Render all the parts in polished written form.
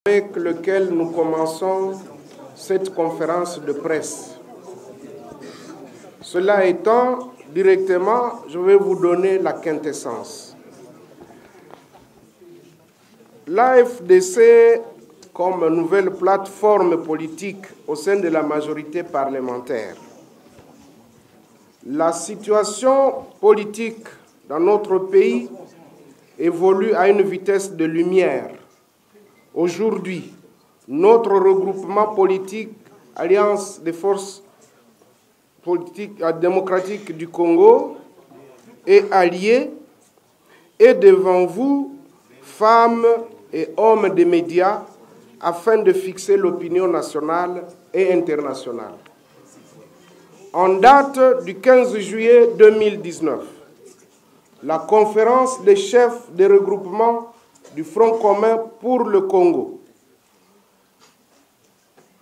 Avec lequel nous commençons cette conférence de presse. Cela étant, directement, je vais vous donner la quintessence. L'AFDC, comme nouvelle plateforme politique au sein de la majorité parlementaire, la situation politique dans notre pays évolue à une vitesse de lumière. Aujourd'hui, notre regroupement politique, Alliance des forces politiques démocratiques du Congo et alliés, est devant vous, femmes et hommes des médias, afin de fixer l'opinion nationale et internationale. En date du 15 juillet 2019, la conférence des chefs des regroupements du Front commun pour le Congo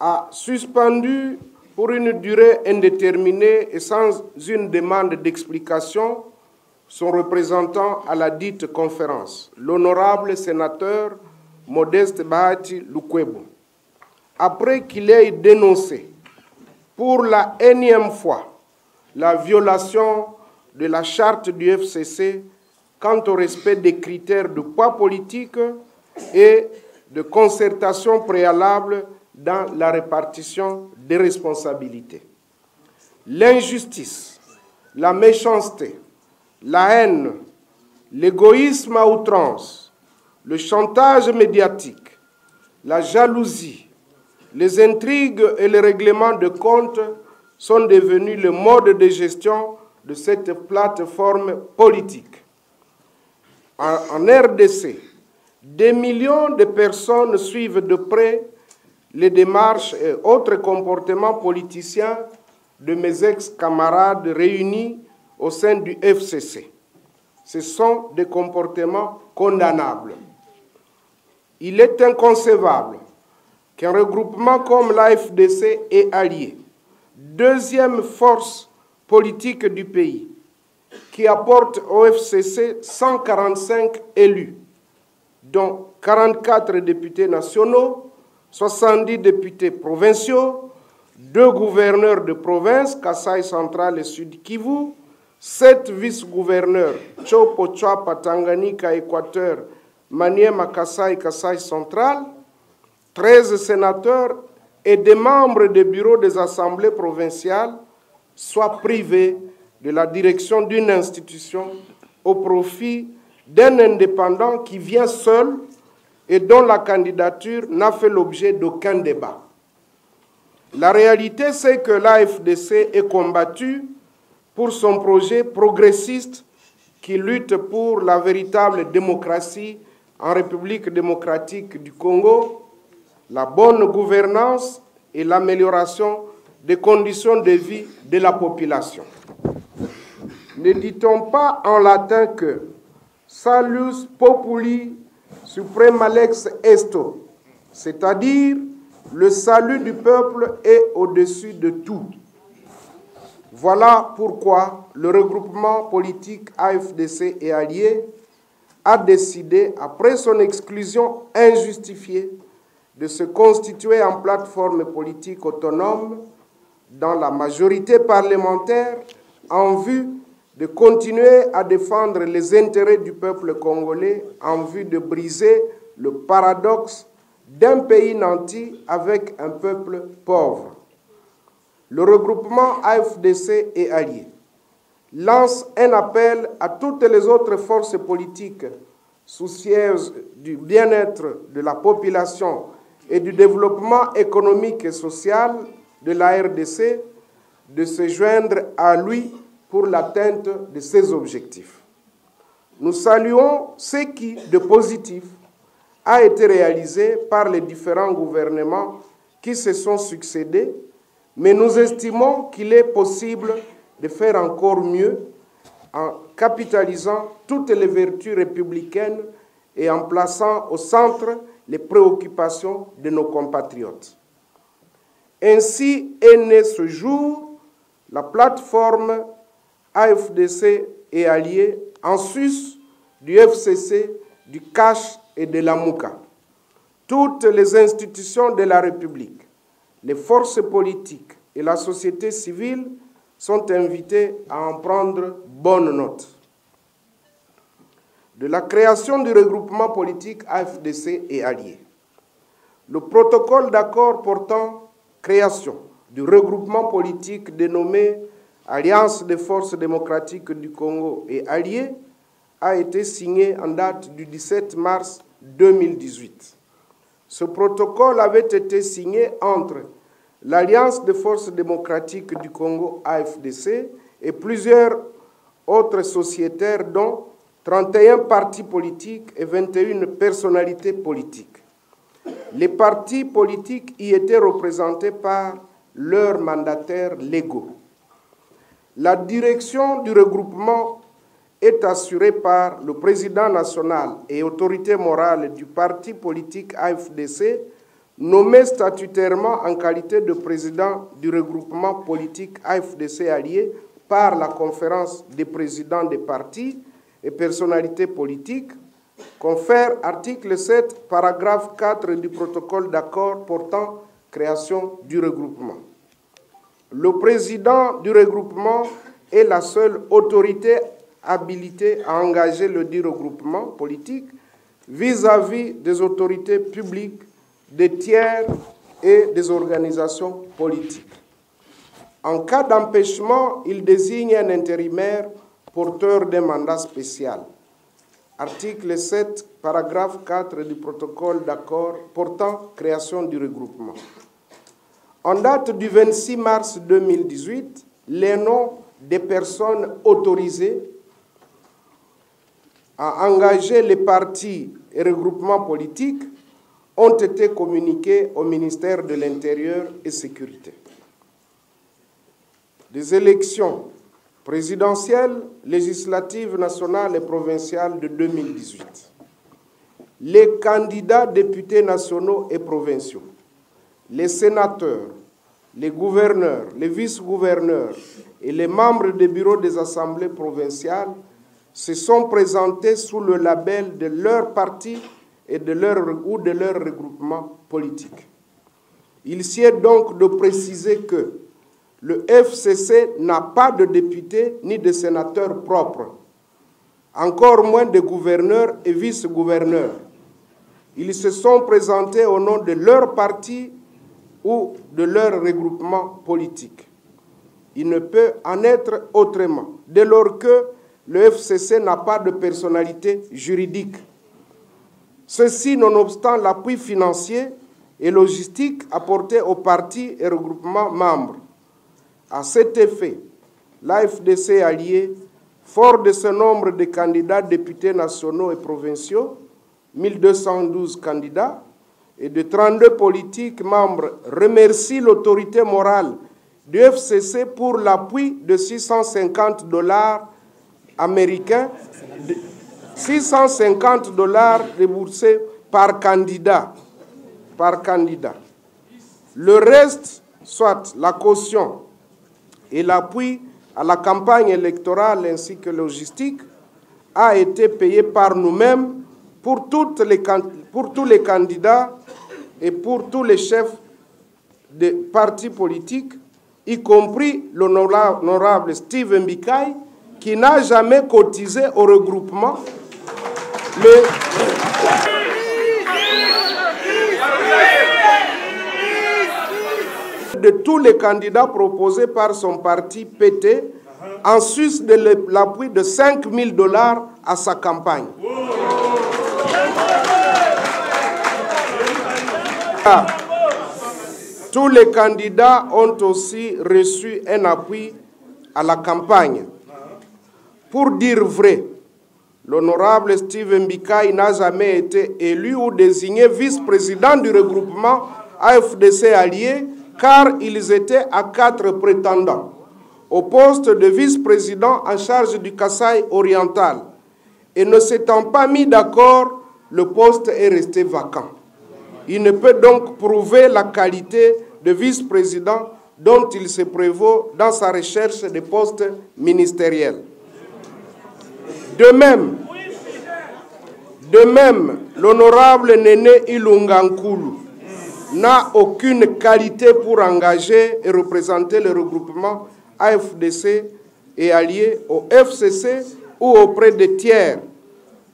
a suspendu pour une durée indéterminée et sans une demande d'explication son représentant à la dite conférence, l'honorable sénateur Modeste Bahati Lukwebo, après qu'il ait dénoncé pour la énième fois la violation de la charte du FCC quant au respect des critères de poids politique et de concertation préalable dans la répartition des responsabilités. L'injustice, la méchanceté, la haine, l'égoïsme à outrance, le chantage médiatique, la jalousie, les intrigues et les règlements de comptes sont devenus le mode de gestion de cette plateforme politique. En RDC, des millions de personnes suivent de près les démarches et autres comportements politiciens de mes ex-camarades réunis au sein du FCC. Ce sont des comportements condamnables. Il est inconcevable qu'un regroupement comme l'AFDC et allié, deuxième force politique du pays, qui apporte au FCC 145 élus, dont 44 députés nationaux, 70 députés provinciaux, 2 gouverneurs de province, Kasaï central et Sud Kivu, 7 vice-gouverneurs, Chopo Chapa, Tanganyika, Équateur, Maniema, Kasaï, Kasaï central, 13 sénateurs et des membres des bureaux des assemblées provinciales soient privés de la direction d'une institution au profit d'un indépendant qui vient seul et dont la candidature n'a fait l'objet d'aucun débat. La réalité, c'est que l'AFDC est combattu pour son projet progressiste qui lutte pour la véritable démocratie en République démocratique du Congo, la bonne gouvernance et l'amélioration des conditions de vie de la population. Ne dit-on pas en latin que Salus populi suprema lex esto, c'est-à-dire le salut du peuple est au-dessus de tout. Voilà pourquoi le regroupement politique AFDC et alliés a décidé, après son exclusion injustifiée, de se constituer en plateforme politique autonome dans la majorité parlementaire en vue de continuer à défendre les intérêts du peuple congolais en vue de briser le paradoxe d'un pays nanti avec un peuple pauvre. Le regroupement AFDC et alliés lance un appel à toutes les autres forces politiques soucieuses du bien-être de la population et du développement économique et social de la RDC de se joindre à lui pour l'atteinte de ses objectifs. Nous saluons ce qui, de positif, a été réalisé par les différents gouvernements qui se sont succédés, mais nous estimons qu'il est possible de faire encore mieux en capitalisant toutes les vertus républicaines et en plaçant au centre les préoccupations de nos compatriotes. Ainsi est né ce jour la plateforme AFDC et alliés en sus du FCC, du CACH et de la MOUCA. toutes les institutions de la République, les forces politiques et la société civile sont invités à en prendre bonne note. De la création du regroupement politique AFDC et alliés. Le protocole d'accord portant création du regroupement politique dénommé Alliance des forces démocratiques du Congo et alliés a été signé en date du 17 mars 2018. Ce protocole avait été signé entre l'Alliance des forces démocratiques du Congo AFDC et plusieurs autres sociétaires dont 31 partis politiques et 21 personnalités politiques. Les partis politiques y étaient représentés par leurs mandataires légaux. La direction du regroupement est assurée par le président national et autorité morale du parti politique AFDC, nommé statutairement en qualité de président du regroupement politique AFDC allié par la conférence des présidents des partis et personnalités politiques, confère article 7, paragraphe 4 du protocole d'accord portant création du regroupement. Le président du regroupement est la seule autorité habilitée à engager le dit regroupement politique vis-à-vis des autorités publiques, des tiers et des organisations politiques. En cas d'empêchement, il désigne un intérimaire porteur d'un mandat spécial. Article 7, paragraphe 4 du protocole d'accord portant création du regroupement. En date du 26 mars 2018, les noms des personnes autorisées à engager les partis et regroupements politiques ont été communiqués au ministère de l'Intérieur et Sécurité. Des élections présidentielles, législatives, nationales et provinciales de 2018. Les candidats députés nationaux et provinciaux, les sénateurs, les gouverneurs, les vice-gouverneurs et les membres des bureaux des assemblées provinciales se sont présentés sous le label de leur parti et de leur regroupement politique. Il sied donc de préciser que le FCC n'a pas de députés ni de sénateurs propres, encore moins de gouverneurs et vice-gouverneurs. Ils se sont présentés au nom de leur parti ou de leur regroupement politique. Il ne peut en être autrement, dès lors que le FCC n'a pas de personnalité juridique. Ceci nonobstant l'appui financier et logistique apporté aux partis et regroupements membres. À cet effet, l'AFDC allié, fort de ce nombre de candidats députés nationaux et provinciaux, 1212 candidats, et de 32 politiques membres, remercie l'autorité morale du FCC pour l'appui de $650 américains, $650 déboursés par candidat. Le reste, soit la caution et l'appui à la campagne électorale ainsi que logistique, a été payé par nous-mêmes pour tous les candidats et pour tous les chefs des partis politiques, y compris l'honorable Steve Mbikai, qui n'a jamais cotisé au regroupement. De tous les candidats proposés par son parti PT, en sus de l'appui de $5 000 à sa campagne. Tous les candidats ont aussi reçu un appui à la campagne. Pour dire vrai, l'honorable Steve Mbikai n'a jamais été élu ou désigné vice-président du regroupement AFDC allié, car ils étaient à 4 prétendants au poste de vice-président en charge du Kasaï oriental. Et ne s'étant pas mis d'accord, le poste est resté vacant. Il ne peut donc prouver la qualité de vice-président dont il se prévaut dans sa recherche des postes ministériels. De De même, l'honorable Néné Ilunga Nkulu n'a aucune qualité pour engager et représenter le regroupement AFDC et alliés au FCC ou auprès des tiers,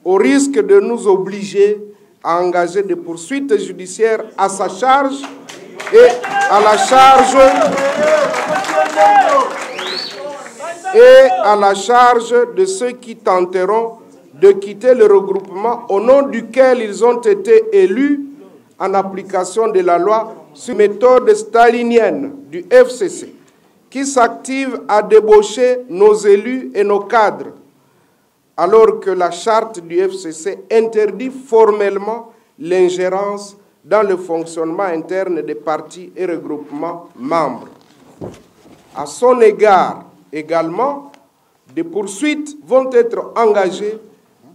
au risque de nous obliger à engager des poursuites judiciaires à sa charge et à la charge de ceux qui tenteront de quitter le regroupement au nom duquel ils ont été élus en application de la loi sur méthode stalinienne du FCC, qui s'active à débaucher nos élus et nos cadres, alors que la charte du FCC interdit formellement l'ingérence dans le fonctionnement interne des partis et regroupements membres. À son égard également, des poursuites vont être engagées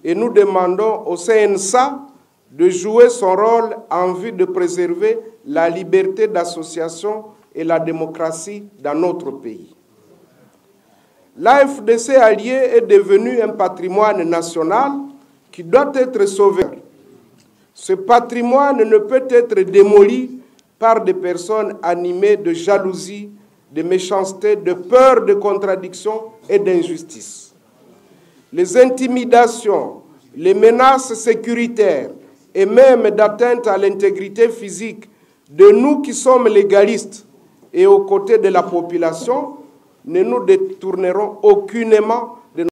et nous demandons au CNSA de jouer son rôle en vue de préserver la liberté d'association et la démocratie dans notre pays. L'AFDC allié est devenu un patrimoine national qui doit être sauvé. Ce patrimoine ne peut être démoli par des personnes animées de jalousie, de méchanceté, de peur, de contradiction et d'injustice. Les intimidations, les menaces sécuritaires et même d'atteinte à l'intégrité physique de nous qui sommes légalistes et aux côtés de la population, ne nous détournerons aucunement